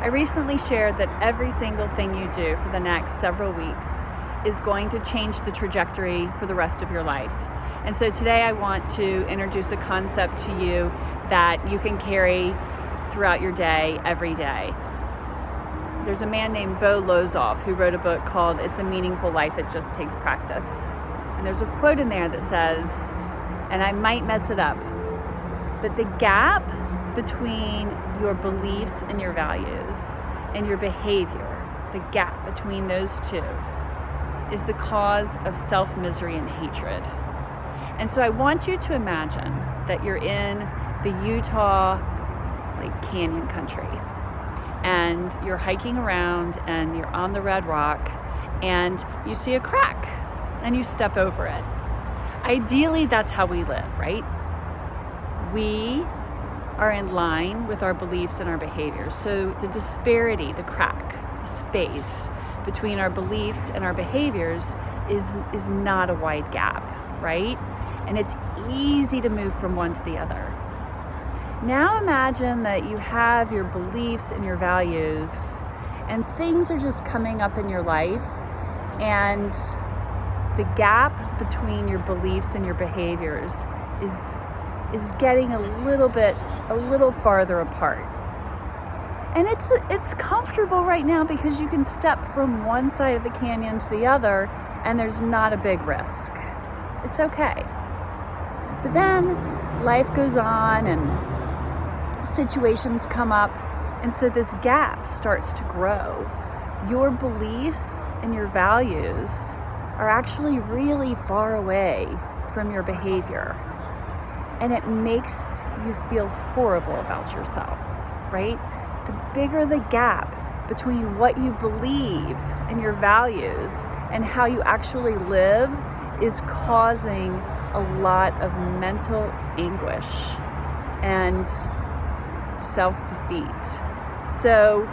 I recently shared that every single thing you do for the next several weeks is going to change the trajectory for the rest of your life. And so today I want to introduce a concept to you that you can carry throughout your day, every day. There's a man named Dwellosophy who wrote a book called It's a Meaningful Life, It Just Takes Practice. And there's a quote in there that says, and I might mess it up, but the gap between your beliefs and your values and your behavior, the gap between those two, is the cause of self-misery and hatred. And so I want you to imagine that you're in the Utah canyon country and you're hiking around and you're on the red rock and you see a crack and you step over it. Ideally, that's how we live, right? We are in line with our beliefs and our behaviors. So the disparity, the crack, the space between our beliefs and our behaviors is not a wide gap, right? And it's easy to move from one to the other. Now imagine that you have your beliefs and your values and things are just coming up in your life, and the gap between your beliefs and your behaviors is getting a little farther apart. And it's comfortable right now because you can step from one side of the canyon to the other and there's not a big risk. It's okay. But then life goes on and situations come up, and so this gap starts to grow. Your beliefs and your values are actually really far away from your behavior, and it makes you feel horrible about yourself, right? The bigger the gap between what you believe and your values and how you actually live is causing a lot of mental anguish and self-defeat. So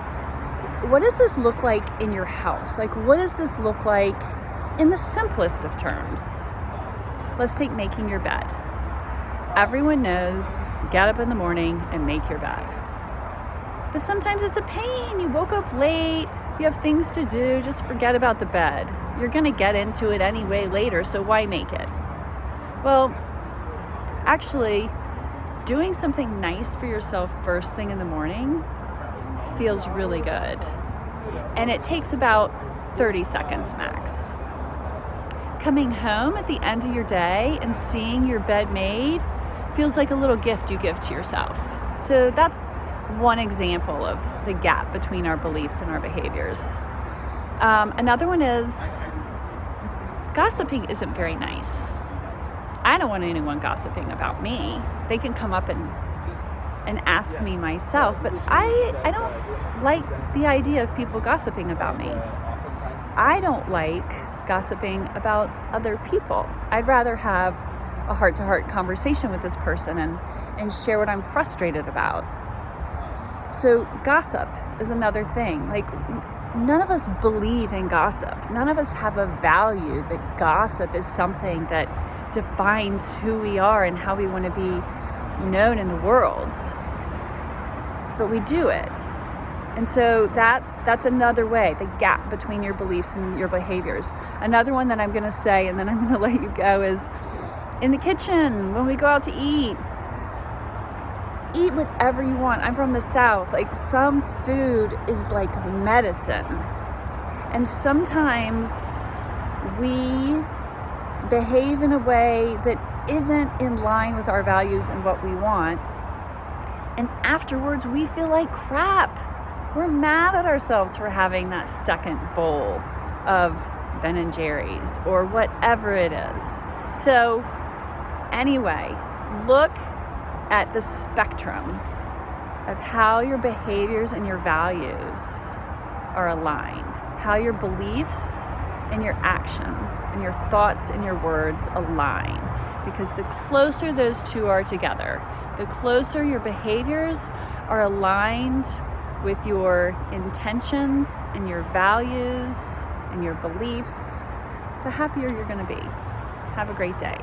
what does this look like in your house? What does this look like in the simplest of terms? Let's take making your bed. Everyone knows, get up in the morning and make your bed. But sometimes it's a pain. You woke up late, you have things to do, just forget about the bed. You're gonna get into it anyway later, so why make it? Well, actually, doing something nice for yourself first thing in the morning feels really good. And it takes about 30 seconds max. Coming home at the end of your day and seeing your bed made feels like a little gift you give to yourself. So that's one example of the gap between our beliefs and our behaviors. Another one is gossiping isn't very nice. I don't want anyone gossiping about me. They can come up and ask me myself, but I don't like the idea of people gossiping about me. I don't like gossiping about other people. I'd rather have a heart-to-heart conversation with this person and share what I'm frustrated about. So gossip is another thing. None of us believe in gossip. None of us have a value that gossip is something that defines who we are and how we want to be known in the world. But we do it. And so that's another way, the gap between your beliefs and your behaviors. Another one that I'm going to say, and then I'm going to let you go, is in the kitchen, when we go out to eat whatever you want. I'm from the South. Some food is like medicine. And sometimes we behave in a way that isn't in line with our values and what we want. And afterwards, we feel like crap. We're mad at ourselves for having that second bowl of Ben & Jerry's or whatever it is. So anyway, look at the spectrum of how your behaviors and your values are aligned, how your beliefs and your actions and your thoughts and your words align. Because the closer those two are together, the closer your behaviors are aligned with your intentions and your values and your beliefs, the happier you're going to be. Have a great day.